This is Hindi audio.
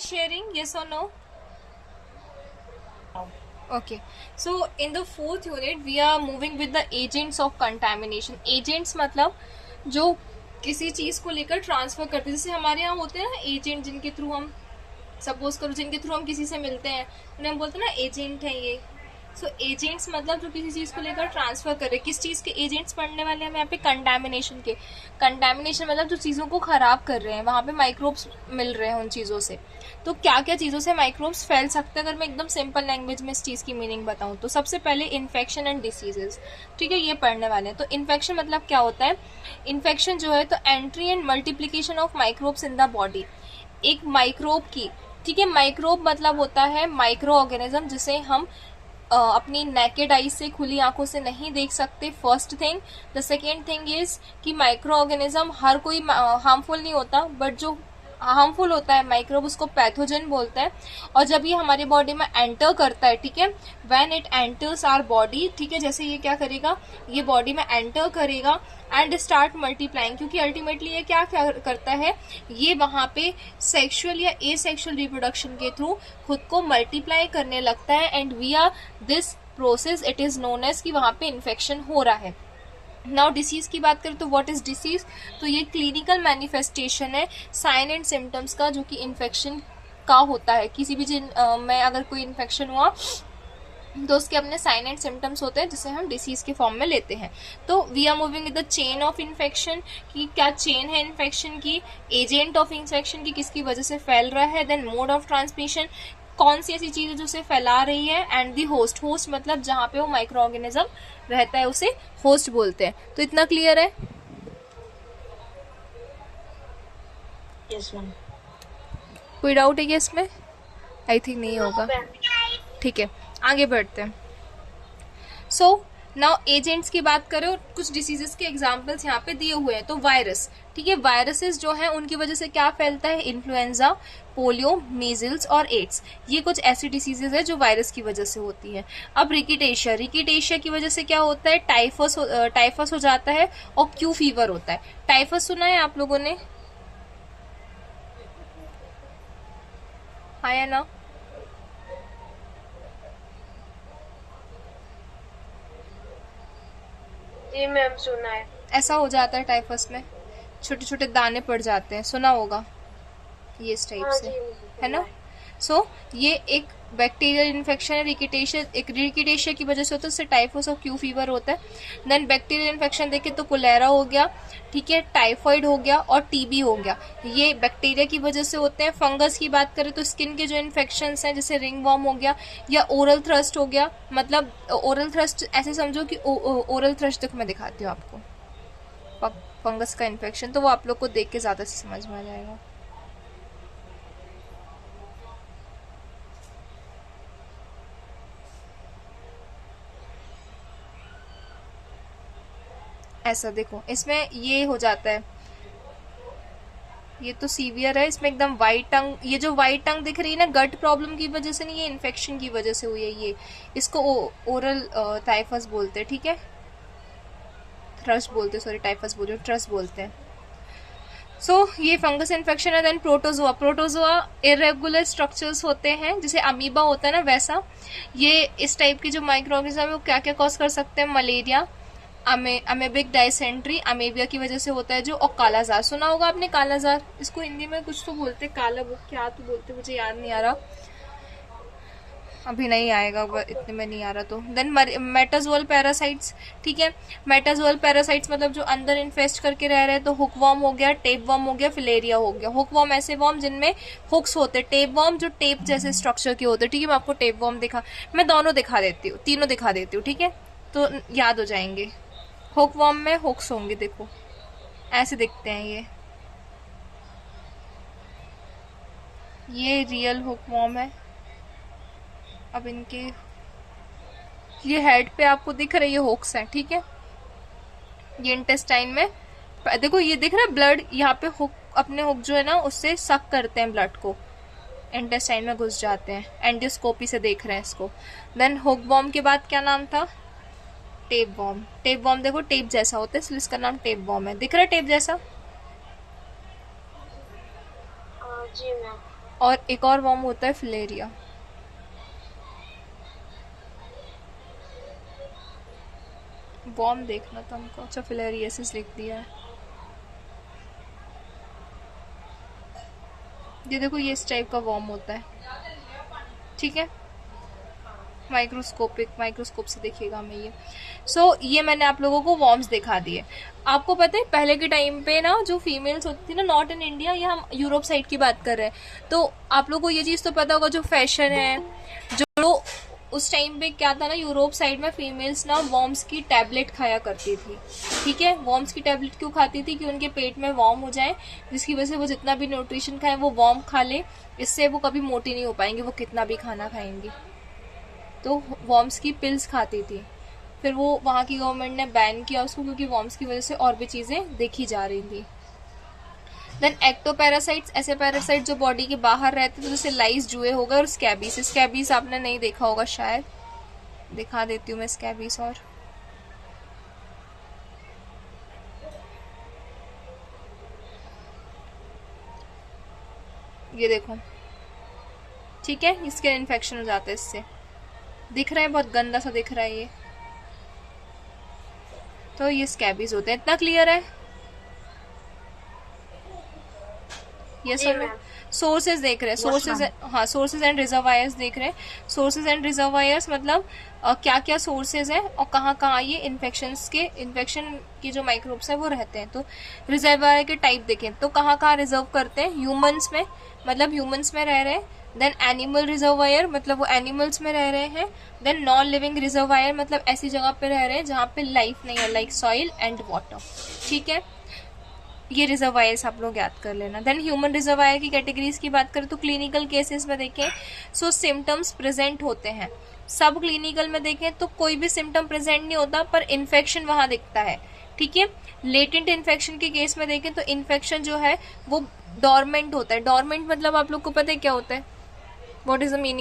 sharing? Yes or no? Okay. So in the fourth unit we are moving with the agents of contamination. Agents मतलब जो किसी चीज को लेकर ट्रांसफर करते हैं, जैसे हमारे यहाँ होते हैं ना एजेंट, जिनके थ्रू हम सपोज करो जिनके थ्रू हम किसी से मिलते हैं उन्हें हम बोलते हैं ना एजेंट है ये. सो एजेंट्स मतलब जो किसी चीज को लेकर ट्रांसफर कर रहे हैं. किस चीज के एजेंट्स पढ़ने वाले हैं हम यहाँ पे? कंटामिनेशन के. कंटामिनेशन मतलब जो चीजों को खराब कर रहे हैं, वहां पे माइक्रोब्स मिल रहे हैं उन चीजों से. तो क्या क्या चीजों से माइक्रोब्स फैल सकते हैं, अगर मैं एकदम सिंपल लैंग्वेज में इस चीज की मीनिंग बताऊं तो सबसे पहले इन्फेक्शन एंड डिसीजेस. ठीक है, ये पढ़ने वाले हैं. तो इन्फेक्शन मतलब क्या होता है? इन्फेक्शन जो है तो entry and multiplication of microbes in the body. एक माइक्रोब की, ठीक है, माइक्रोब मतलब होता है माइक्रो ऑर्गेनिज्म जिसे हम अपनी नेकेड आई से, खुली आंखों से नहीं देख सकते. First thing. The second thing is कि माइक्रो ऑर्गेनिज्म हर कोई हार्मफुल नहीं होता, बट जो हार्मफुल होता है माइक्रोब उसको पैथोजन बोलते हैं. और जब ये हमारी बॉडी में एंटर करता है, ठीक है, when it enters our body, ठीक है, जैसे ये क्या करेगा, ये बॉडी में एंटर करेगा एंड स्टार्ट मल्टीप्लाइंग. क्योंकि अल्टीमेटली ये क्या क्या करता है, ये वहां पे सेक्सुअल या एसेक्सुअल रिप्रोडक्शन के थ्रू खुद को मल्टीप्लाई करने लगता है. And via this process it is known as कि वहां पे इन्फेक्शन हो रहा है. नाउ डिसीज की बात करें तो व्हाट इज डिसीज? तो ये क्लिनिकल मैनिफेस्टेशन है साइन एंड सिम्टम्स का, जो कि इन्फेक्शन का होता है. किसी भी में अगर कोई इन्फेक्शन हुआ तो उसके अपने साइन एंड सिम्टम्स होते हैं जिसे हम डिसीज के फॉर्म में लेते हैं. तो we are moving with the chain of infection, कि क्या चेन है इन्फेक्शन की, एजेंट ऑफ इन्फेक्शन की किसकी वजह से फैल रहा है, देन मोड ऑफ ट्रांसमिशन, कौन सी ऐसी चीज है जो उसे फैला रही है, एंड दी होस्ट. होस्ट मतलब जहां पे वो माइक्रो ऑर्गेनिज्म रहता है उसे होस्ट बोलते हैं. तो इतना क्लियर है? Yes ma'am. कोई डाउट है क्या इसमें? आई थिंक नहीं होगा. ठीक है, आगे बढ़ते हैं. सो नाउ एजेंट्स की बात करें, कुछ डिसीजेस के एग्जांपल्स यहाँ पे दिए हुए हैं. तो वायरस, ठीक है, वायरसेस जो हैं उनकी वजह से क्या फैलता है? इन्फ्लुएंजा, पोलियो, मीजल्स और एड्स. ये कुछ ऐसी डिसीजेस है जो वायरस की वजह से होती है. अब रिकीटेशिया, रिकीटेशिया की वजह से क्या होता है? टाइफस हो जाता है और क्यू फीवर होता है. टाइफस सुना है आप लोगों ने? हाँ या ना? जी मैम सुना है. ऐसा हो जाता है टाइफस में, छोटे छोटे दाने पड़ जाते हैं, सुना होगा ये इस टाइप हाँ से, जी है ना? सो ये एक बैक्टीरियल इन्फेक्शन है. रिकीटेशिया की वजह से होता है, उससे टाइफस और क्यू फीवर होता है. देन बैक्टीरियल इन्फेक्शन देखे तो कोलेरा हो गया, ठीक है, टाइफाइड हो गया और टीबी हो गया. ये बैक्टीरिया की वजह से होते हैं. फंगस की बात करें तो स्किन के जो इन्फेक्शन हैं, जैसे रिंग वॉर्म हो गया या ओरल थ्रस्ट हो गया. मतलब ओरल थ्रस्ट ऐसे समझो कि ओरल थ्रस्ट, देखो मैं दिखाती हूँ आपको फंगस का इन्फेक्शन, तो वो आप लोग को देख के ज्यादा से समझ में आ जाएगा. ऐसा देखो, इसमें ये हो जाता है, ये तो सीवियर है, इसमें एकदम वाइट टंग. ये जो वाइट टंग दिख रही है ना, गट प्रॉब्लम की वजह से नहीं, ये इन्फेक्शन की वजह से हुई है. ये इसको ओरल टाइफस बोलते हैं, ठीक है, थ्रस्ट बोलते हैं, सॉरी टाइफस बोल रही हूँ, ट्रस्ट बोलते हैं. सो ये फंगस इन्फेक्शन है. Then protozoa, protozoa irregular structures होते हैं, जैसे अमीबा होता है ना वैसा. ये इस टाइप की जो माइक्रो ऑर्गेनिज्म है वो क्या क्या कॉज कर सकते हैं? मलेरिया, अमेबिक डायसेंट्री, अमेबिया की वजह से होता है जो, और कालाजार. सुना होगा आपने कालाजार, इसको हिंदी में कुछ तो बोलते, काला वो क्या तो बोलते, मुझे याद नहीं आ रहा, अभी नहीं आएगा, इतने में नहीं आ रहा. तो देन मेटाजोअल पैरासाइट्स, ठीक है, मेटाजोअल पैरासाइट्स मतलब जो अंदर इन्फेस्ट करके रह रहे हैं. तो हुकवर्म हो गया, टेप वर्म हो गया, फिलेरिया हो गया. हुकवर्म ऐसे वर्म जिनमें हुक्स होते, टेप वर्म जो टेप जैसे स्ट्रक्चर के होते. ठीक है, मैं आपको टेप वर्म मैं दोनों दिखा देती हूँ, तीनों दिखा देती हूँ, ठीक है, तो याद हो जाएंगे. हुकवर्म में हुक्स होंगे, देखो ऐसे दिखते हैं ये रियल हुकवर्म है. अब इनके ये हेड पे आपको दिख रही है हुक्स हैं, ठीक है. ये इंटेस्टाइन में देखो, ये दिख रहा है ब्लड, यहाँ पे हुक, अपने हुक जो है ना उससे सक करते हैं ब्लड को, इंटेस्टाइन में घुस जाते हैं. एंडोस्कोपी से देख रहे हैं इसको. देन हुकवर्म के बाद क्या नाम था? Tape warm. टेप वॉर्म देखो टेप जैसा होता है, इसलिए इसका नाम टेप वॉर्म है. दिख रहा है टेप जैसा? जी मैम. और एक और वॉर्म होता है फिलेरिया। वॉर्म देखना था हमको, अच्छा फिलेरियसिस लिख दिया है। ये देखो, ये इस टाइप का वॉर्म होता है, ठीक है, माइक्रोस्कोप से देखिएगा हमें ये। ये मैंने आप लोगों को वॉर्म्स दिखा दिए। आपको पता है पहले के टाइम पे ना जो फीमेल्स होती थी ना, नॉट इन इंडिया, या हम यूरोप साइड की बात कर रहे हैं, तो आप लोगों को ये चीज़ तो पता होगा, जो फैशन है, जो उस टाइम पे क्या था ना, यूरोप साइड में फीमेल्स ना वॉर्म्स की टैबलेट खाया करती थी, ठीक है। वॉर्म्स की टैबलेट क्यों खाती थी? कि उनके पेट में वॉर्म हो जाए, जिसकी वजह से वो जितना भी न्यूट्रिशन खाए वो वॉर्म खा ले, इससे वो कभी मोटी नहीं हो पाएंगे, वो कितना भी खाना खाएंगी। तो वॉर्म्स की पिल्स खाती थी। फिर वो वहाँ की गवर्नमेंट ने बैन किया उसको, क्योंकि वॉर्म्स की वजह से और भी चीज़ें देखी जा रही थी। देन एक्टोपैरासाइट्स, ऐसे पैरासाइट जो बॉडी के बाहर रहते थे, जैसे लाइस, जुए हो गए, और स्कैबीज। स्कैबीज आपने नहीं देखा होगा शायद, दिखा देती हूँ मैं स्कैबीज। और ये देखो, ठीक है, स्किन इन्फेक्शन हो जाता है इससे, दिख रहा है, बहुत गंदा सा दिख रहा है ये। तो ये स्कैबीज होते हैं। इतना क्लियर है? ये सब सोर्सेज देख रहे हैं, सोर्सेज, हाँ, सोर्सेज एंड रिजर्वायर्स देख रहे हैं। सोर्सेज एंड रिजर्वायर्स मतलब क्या क्या सोर्सेज है और कहाँ कहाँ ये इन्फेक्शन के जो माइक्रोब्स हैं वो रहते हैं। तो रिजर्वायर के टाइप देखें तो कहाँ कहाँ रिजर्व करते हैं? ह्यूमंस में, मतलब ह्यूमंस में रह रहे हैं। देन एनिमल रिजर्वायर, मतलब वो एनिमल्स में रह रहे हैं। देन नॉन लिविंग रिजर्वायर, मतलब ऐसी जगह पे रह रहे हैं जहाँ पे लाइफ नहीं है, लाइक सॉइल एंड वाटर, ठीक है। ये रिजर्वायर्स आप लोग याद कर लेना। देन ह्यूमन रिजर्वायर की कैटेगरीज की बात करें तो क्लिनिकल केसेस में देखें सिम्टम्स प्रेजेंट होते हैं। सब क्लिनिकल में देखें तो कोई भी सिम्टम प्रेजेंट नहीं होता, पर इन्फेक्शन वहां दिखता है, ठीक है। लेटेंट इन्फेक्शन के केस में देखें तो इन्फेक्शन जो है वो डॉर्मेंट होता है। डॉर्मेंट मतलब आप लोग को पता है क्या होता है? What is the meaning?